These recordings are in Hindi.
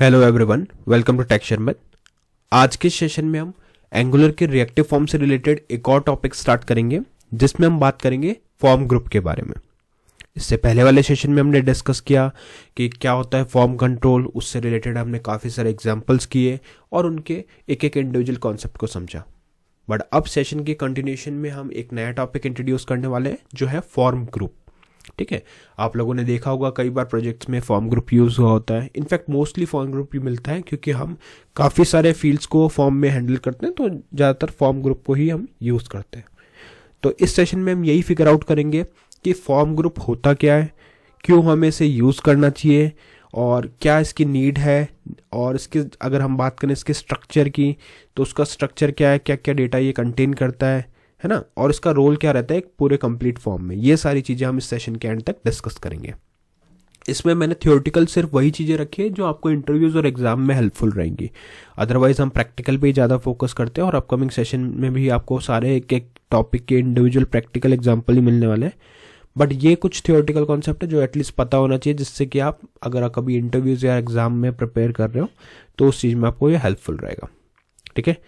Hello everyone, welcome to tech शर्मत। आज के सेशन में हम एंगुलर के रिएक्टिव फॉर्म से रिलेटेड एक और टॉपिक स्टार्ट करेंगे जिसमें हम बात करेंगे फॉर्म ग्रुप के बारे में। इससे पहले वाले सेशन में हमने डिस्कस किया कि क्या होता है फॉर्म कंट्रोल, उससे रिलेटेड हमने काफ़ी सारे एग्जांपल्स किए और उनके एक एक इंडिविजुअल कॉन्सेप्ट को समझा। बट अब सेशन के कंटिन्यूएशन में हम एक नया टॉपिक इंट्रोड्यूस करने वाले हैं जो है फॉर्म ग्रुप। ठीक है, आप लोगों ने देखा होगा कई बार प्रोजेक्ट्स में फॉर्म ग्रुप यूज़ हुआ होता है। इनफैक्ट मोस्टली फॉर्म ग्रुप ही मिलता है क्योंकि हम काफ़ी सारे फील्ड्स को फॉर्म में हैंडल करते हैं, तो ज़्यादातर फॉर्म ग्रुप को ही हम यूज़ करते हैं। तो इस सेशन में हम यही फिगर आउट करेंगे कि फॉर्म ग्रुप होता क्या है, क्यों हमें इसे यूज़ करना चाहिए और क्या इसकी नीड है, और इसके अगर हम बात करें इसके स्ट्रक्चर की तो उसका स्ट्रक्चर क्या है, क्या क्या डेटा ये कंटेन करता है ना, और इसका रोल क्या रहता है एक पूरे कंप्लीट फॉर्म में। ये सारी चीज़ें हम इस सेशन के एंड तक डिस्कस करेंगे। इसमें मैंने थ्योरेटिकल सिर्फ वही चीज़ें रखी है जो आपको इंटरव्यूज़ और एग्जाम में हेल्पफुल रहेंगी। अदरवाइज हम प्रैक्टिकल पे ही ज़्यादा फोकस करते हैं और अपकमिंग सेशन में भी आपको सारे एक एक टॉपिक के इंडिविजुअल प्रैक्टिकल एग्जाम्पल ही मिलने वाले हैं। बट ये कुछ थ्योरेटिकल कॉन्सेप्ट है जो एटलीस्ट पता होना चाहिए, जिससे कि आप अगर कभी इंटरव्यूज़ या एग्जाम में प्रिपेयर कर रहे हो तो उस चीज़ में आपको ये हेल्पफुल रहेगा। ठीक है,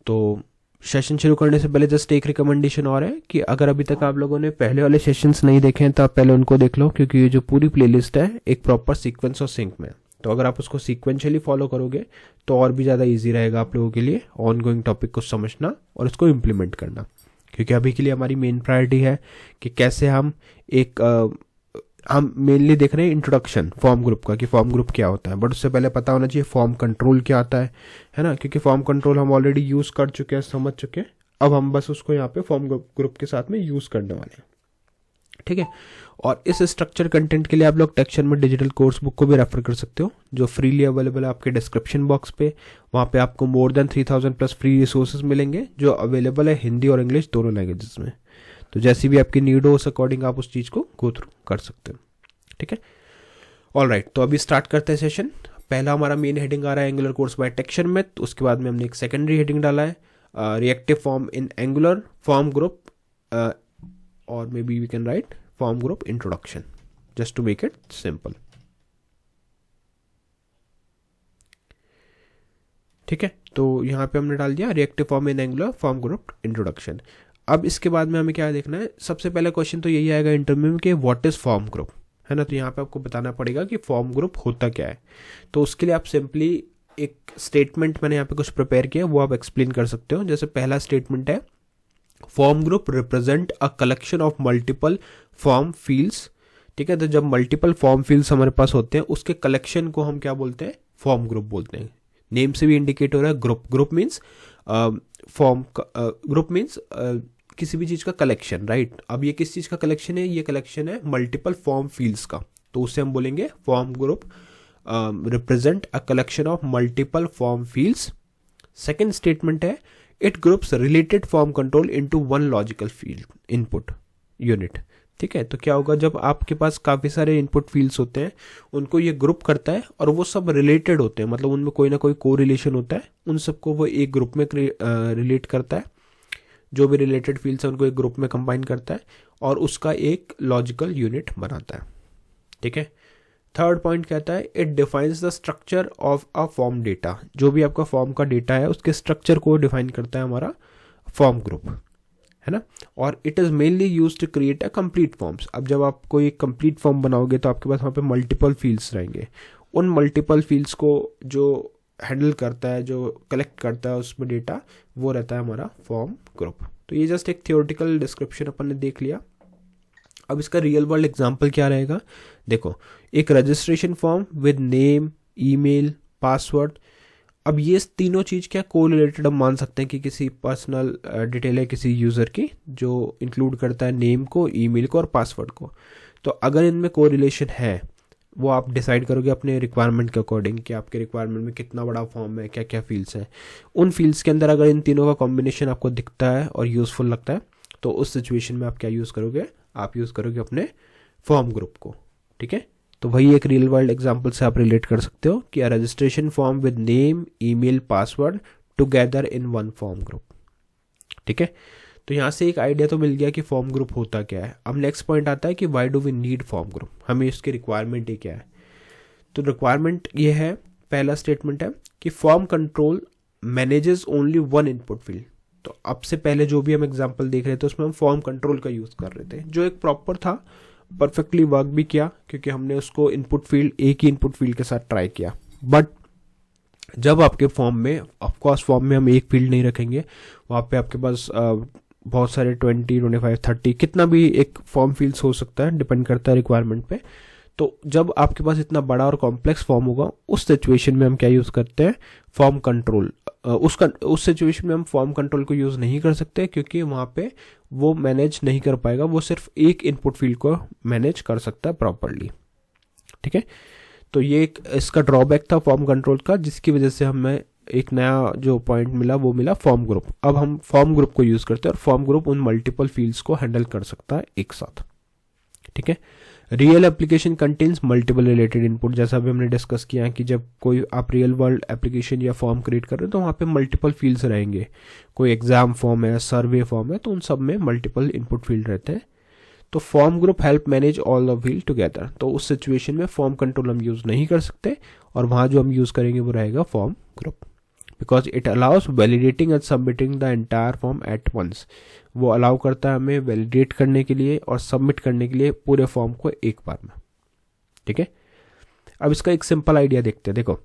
तो सेशन शुरू करने से पहले जस्ट एक रिकमेंडेशन और है कि अगर अभी तक आप लोगों ने पहले वाले सेशंस नहीं देखे हैं तो आप पहले उनको देख लो, क्योंकि ये जो पूरी प्लेलिस्ट है एक प्रॉपर सीक्वेंस और सिंक में है। तो अगर आप उसको सीक्वेंशियली फॉलो करोगे तो और भी ज़्यादा ईजी रहेगा आप लोगों के लिए ऑनगोइंग टॉपिक को समझना और उसको इम्प्लीमेंट करना। क्योंकि अभी के लिए हमारी मेन प्रायोरिटी है कि कैसे हम मेनली देख रहे हैं इंट्रोडक्शन फॉर्म ग्रुप का, कि फॉर्म ग्रुप क्या होता है। बट उससे पहले पता होना चाहिए फॉर्म कंट्रोल क्या आता है ना, क्योंकि फॉर्म कंट्रोल हम ऑलरेडी यूज़ कर चुके हैं, समझ चुके हैं। अब हम बस उसको यहाँ पे फॉर्म ग्रुप के साथ में यूज़ करने वाले हैं। ठीक है, और इस स्ट्रक्चर कंटेंट के लिए आप लोग टेक शर्मत डिजिटल कोर्स बुक को भी रेफर कर सकते हो, जो फ्रीली अवेलेबल है आपके डिस्क्रिप्शन बॉक्स पे। वहाँ पे आपको more than 3000 plus free resources मिलेंगे जो अवेलेबल है हिंदी और इंग्लिश दोनों लैंग्वेजेस में। तो जैसी भी आपकी नीड हो उस अकॉर्डिंग आप उस चीज़ को गो थ्रू कर सकते हो। ठीक है, ऑल राइट, तो अभी स्टार्ट करते हैं सेशन। पहला हमारा मेन हेडिंग आ रहा है एंगुलर कोर्स बाय टेक शर्मत। उसके बाद में हमने एक सेकेंडरी हेडिंग डाला है reactive form in Angular form group, और may be we can write form group introduction just to make it simple. ठीक है, तो यहाँ पे हमने डाल दिया reactive form in Angular form group introduction. अब इसके बाद में हमें क्या देखना है, सबसे पहला क्वेश्चन तो यही आएगा इंटरव्यू में कि व्हाट इज फॉर्म ग्रुप, है ना। तो यहाँ पे आपको बताना पड़ेगा कि फॉर्म ग्रुप होता क्या है। तो उसके लिए आप सिंपली एक स्टेटमेंट मैंने यहाँ पे कुछ प्रिपेयर किया, वो आप एक्सप्लेन कर सकते हो। जैसे पहला स्टेटमेंट है, form group represent a collection of multiple form fields. ठीक है, तो जब मल्टीपल फॉर्म फील्ड्स हमारे पास होते हैं उसके कलेक्शन को हम क्या बोलते हैं, फॉर्म ग्रुप बोलते हैं। नेम से भी इंडिकेट हो रहा है group. Group means form, group means किसी भी चीज़ का कलेक्शन, राइट। अब ये किस चीज़ का कलेक्शन है, ये कलेक्शन है मल्टीपल फॉर्म फील्ड्स का, तो उससे हम बोलेंगे form group represent a collection of multiple form fields. Second statement है, it groups related form control into one logical field input unit. ठीक है, तो क्या होगा, जब आपके पास काफ़ी सारे इनपुट फील्ड्स होते हैं उनको ये ग्रुप करता है और वो सब रिलेटेड होते हैं, मतलब उनमें कोई ना कोई को रिलेशन होता है, उन सबको वो एक ग्रुप में रिलेट करता है। जो भी रिलेटेड फील्ड्स है उनको एक ग्रुप में कंबाइन करता है और उसका एक लॉजिकल यूनिट बनाता है। ठीक है, थर्ड पॉइंट कहता है, it defines the structure of a form data. जो भी आपका फॉर्म का डेटा है उसके स्ट्रक्चर को डिफाइन करता है हमारा फॉर्म ग्रुप, है ना। और it is mainly use to create a complete forms. अब जब आप कोई कंप्लीट फॉर्म बनाओगे तो आपके पास वहाँ पे मल्टीपल फील्ड्स रहेंगे। उन मल्टीपल फील्ड्स को जो हैंडल करता है, जो कलेक्ट करता है उसमें डेटा, वो रहता है हमारा फॉर्म ग्रुप। तो ये जस्ट एक थियोरेटिकल डिस्क्रिप्शन अपन ने देख लिया। अब इसका रियल वर्ल्ड एग्जांपल क्या रहेगा, देखो, एक registration form with name, email, password. अब ये तीनों चीज़ क्या कोरिलेटेड हम मान सकते हैं कि किसी पर्सनल डिटेल है किसी यूज़र की, जो इंक्लूड करता है नेम को, ईमेल को और पासवर्ड को। तो अगर इनमें कोरिलेशन है वो आप डिसाइड करोगे अपने रिक्वायरमेंट के अकॉर्डिंग कि आपके रिक्वायरमेंट में कितना बड़ा फॉर्म है, क्या क्या फील्ड्स हैं। उन फील्ड्स के अंदर अगर इन तीनों का कॉम्बिनेशन आपको दिखता है और यूज़फुल लगता है तो उस सिचुएशन में आप क्या यूज़ करोगे, आप यूज़ करोगे अपने फॉर्म ग्रुप को। ठीक है, तो वही एक रियल वर्ल्ड एग्जांपल से आप रिलेट कर सकते हो कि registration form with name, email, password together in one form group. ठीक है, तो यहाँ से एक आइडिया तो मिल गया कि फॉर्म ग्रुप होता क्या है। अब नेक्स्ट पॉइंट आता है कि why do we need form group, हमें इसकी रिक्वायरमेंट ही क्या है। तो रिक्वायरमेंट ये है पहला स्टेटमेंट है कि form control manages only one input field. तो अब से पहले जो भी हम एग्जांपल देख रहे थे उसमें हम फॉर्म कंट्रोल का यूज़ कर रहे थे, जो एक प्रॉपर था, परफेक्टली वर्क भी किया क्योंकि हमने उसको इनपुट फील्ड एक ही इनपुट फील्ड के साथ ट्राई किया। बट जब आपके फॉर्म में, ऑफकोर्स फॉर्म में हम एक फील्ड नहीं रखेंगे, वहाँ पे आपके पास बहुत सारे 20, 25, 30 कितना भी एक फॉर्म फील्ड्स हो सकता है, डिपेंड करता है रिक्वायरमेंट पे। तो जब आपके पास इतना बड़ा और कॉम्प्लेक्स फॉर्म होगा, उस सिचुएशन में हम क्या यूज़ करते हैं, फॉर्म कंट्रोल। उस सिचुएशन में हम फॉर्म कंट्रोल को यूज़ नहीं कर सकते क्योंकि वहाँ पे वो मैनेज नहीं कर पाएगा, वो सिर्फ एक इनपुट फील्ड को मैनेज कर सकता है प्रॉपरली। ठीक है, तो ये एक इसका ड्रॉबैक था फॉर्म कंट्रोल का, जिसकी वजह से हमें एक नया जो पॉइंट मिला वो मिला फॉर्म ग्रुप। अब हम फॉर्म ग्रुप को यूज़ करते हैं और फॉर्म ग्रुप उन मल्टीपल फील्ड्स को हैंडल कर सकता है एक साथ। ठीक है, real application contains multiple related input, जैसा भी हमने डिस्कस किया है कि जब कोई आप रियल वर्ल्ड एप्लीकेशन या फॉर्म क्रिएट कर रहे हो तो वहाँ पे मल्टीपल फील्ड्स रहेंगे। कोई एग्जाम फॉर्म है, सर्वे फॉर्म है, तो उन सब में मल्टीपल इनपुट फील्ड रहते हैं। तो form group help manage all the field together. तो उस सिचुएशन में फॉर्म कंट्रोल हम यूज़ नहीं कर सकते और वहाँ जो हम यूज़ करेंगे वो रहेगा form group, because it allows validating and submitting the entire form at once. वो अलाउ करता है हमें वैलिडेट करने के लिए और सबमिट करने के लिए पूरे फॉर्म को एक बार में। ठीक है, अब इसका एक सिंपल आइडिया देखते हैं। देखो,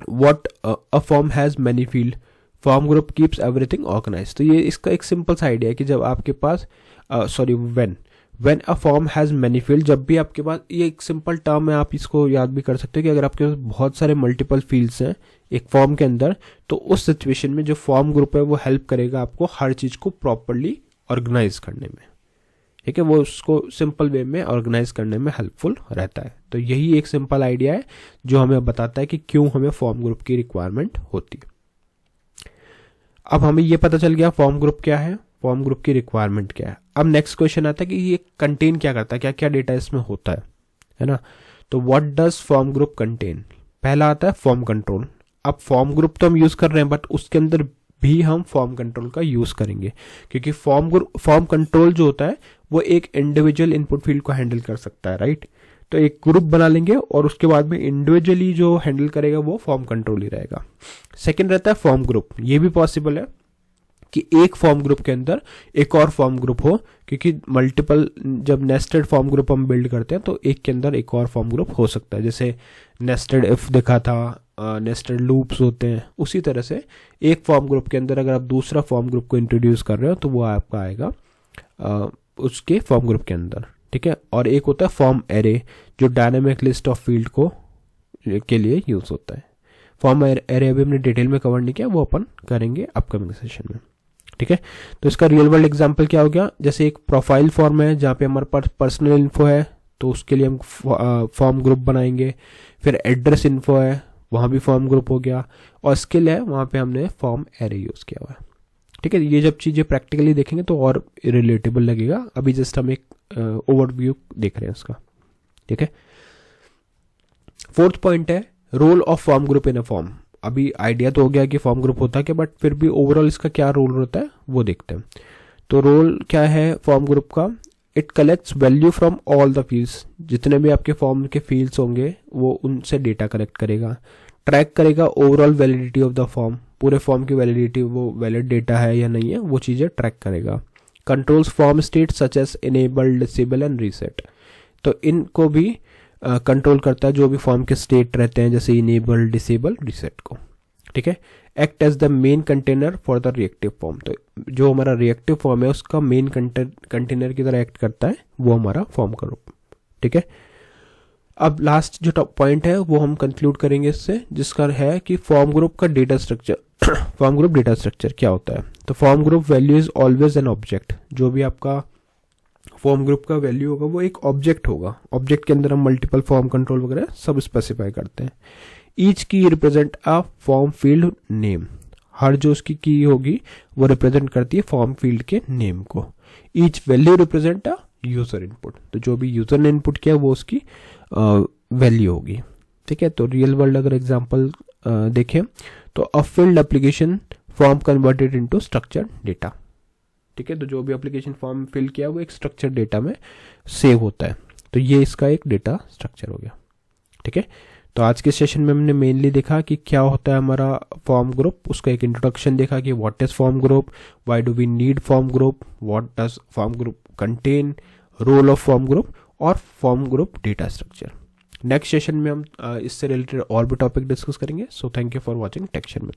what a form has many field, form group keeps everything organise. तो ये इसका एक सिंपल सा आइडिया है कि जब आपके पास when a form has many field, जब भी आपके पास, ये एक सिंपल टर्म है, आप इसको याद भी कर सकते हो कि अगर आपके पास बहुत सारे मल्टीपल फील्ड्स हैं एक फॉर्म के अंदर, तो उस सिचुएशन में जो फॉर्म ग्रुप है वो हेल्प करेगा आपको हर चीज़ को प्रॉपरली ऑर्गेनाइज करने में। ठीक है, वो उसको सिंपल वे में ऑर्गेनाइज करने में हेल्पफुल रहता है। तो यही एक सिंपल आइडिया है जो हमें बताता है कि क्यों हमें फॉर्म ग्रुप की रिक्वायरमेंट होती है। अब हमें ये पता चल गया फॉर्म ग्रुप क्या है, फॉर्म ग्रुप की रिक्वायरमेंट क्या है। अब नेक्स्ट क्वेश्चन आता है कि ये कंटेन क्या करता है, क्या क्या डेटा इसमें होता है ना। तो what does form group contain, पहला आता है फॉर्म कंट्रोल। अब फॉर्म ग्रुप तो हम यूज कर रहे हैं बट उसके अंदर भी हम फॉर्म कंट्रोल का यूज करेंगे, क्योंकि फॉर्म कंट्रोल जो होता है वो एक इंडिविजुअल इनपुट फील्ड को हैंडल कर सकता है, राइट। तो एक ग्रुप बना लेंगे और उसके बाद में इंडिविजुअली जो हैंडल करेगा वो फॉर्म कंट्रोल ही रहेगा। सेकेंड रहता है फॉर्म ग्रुप। ये भी पॉसिबल है कि एक फॉर्म ग्रुप के अंदर एक और फॉर्म ग्रुप हो, क्योंकि मल्टीपल, जब नेस्टेड फॉर्म ग्रुप हम बिल्ड करते हैं तो एक के अंदर एक और फॉर्म ग्रुप हो सकता है। जैसे नेस्टेड इफ देखा था, नेस्टेड लूप्स होते हैं, उसी तरह से एक फॉर्म ग्रुप के अंदर अगर आप दूसरा फॉर्म ग्रुप को इंट्रोड्यूस कर रहे हो तो वो आपका आएगा उसके फॉर्म ग्रुप के अंदर। ठीक है, और एक होता है फॉर्म एरे जो डायनामिक लिस्ट ऑफ फील्ड को के लिए यूज होता है। फॉर्म एरे अभी हमने डिटेल में कवर नहीं किया, वो अपन करेंगे अपकमिंग सेशन में। ठीक है, तो इसका रियल वर्ल्ड एग्जांपल क्या हो गया, जैसे एक प्रोफाइल फॉर्म है जहाँ पे हमारे पास पर्सनल इन्फो है तो उसके लिए हम फॉर्म ग्रुप बनाएंगे। फिर एड्रेस इन्फो है, वहाँ भी फॉर्म ग्रुप हो गया, और स्किल है, वहाँ पे हमने फॉर्म एरे यूज़ किया हुआ है। ठीक है, ये जब चीज़ें प्रैक्टिकली देखेंगे तो और रिलेटेबल लगेगा। अभी जस्ट हम एक ओवरव्यू देख रहे हैं उसका। ठीक है, फोर्थ पॉइंट है role of form group in a form. अभी आइडिया तो हो गया कि फॉर्म ग्रुप होता है क्या, बट फिर भी ओवरऑल इसका क्या रोल होता है वो देखते हैं। तो रोल क्या है फॉर्म ग्रुप का, it collects value from all the fields. जितने भी आपके फॉर्म के फील्ड्स होंगे वो उनसे डेटा कलेक्ट करेगा। ट्रैक करेगा overall validity of the form, पूरे फॉर्म की वैलिडिटी, वो वैलिड डेटा है या नहीं है, वो चीज़ें ट्रैक करेगा। Controls form state such as enable, disable and reset. तो इनको भी कंट्रोल करता है, जो भी फॉर्म के स्टेट रहते हैं जैसे इनेबल, डिसेबल, रीसेट को। ठीक है, act as the main container for the reactive form. तो जो हमारा रिएक्टिव फॉर्म है उसका मेन कंटेनर की तरह एक्ट करता है वो हमारा फॉर्म का ग्रुप। ठीक है, अब लास्ट जो टॉप पॉइंट है वो हम कंक्लूड करेंगे इससे, जिसका है कि फॉर्म ग्रुप का data structure. Form group data structure क्या होता है, तो form group value is always an object. जो भी आपका फॉर्म ग्रुप का वैल्यू होगा वो एक ऑब्जेक्ट होगा। ऑब्जेक्ट के अंदर हम मल्टीपल फॉर्म कंट्रोल वगैरह सब स्पेसिफाई करते हैं। Each key represent a form field name. हर जो उसकी की होगी वो रिप्रेजेंट करती है फॉर्म फील्ड के नेम को। Each value represent a user input. तो जो भी यूजर ने इनपुट किया वो उसकी वैल्यू होगी। ठीक है, तो रियल वर्ल्ड अगर एग्जांपल देखें तो a field application form converted into structured data. ठीक है, तो जो भी एप्लीकेशन फॉर्म फिल किया वो एक स्ट्रक्चर्ड डेटा में सेव होता है। तो ये इसका एक डेटा स्ट्रक्चर हो गया। ठीक है, तो आज के सेशन में हमने मेनली देखा कि क्या होता है हमारा फॉर्म ग्रुप, उसका एक इंट्रोडक्शन देखा कि what is form group, why do we need form group, what does form group contain, role of form group और form group data structure. Next session में हम इससे रिलेटेड और भी टॉपिक डिस्कस करेंगे। So thank you for watching टेक्शन में।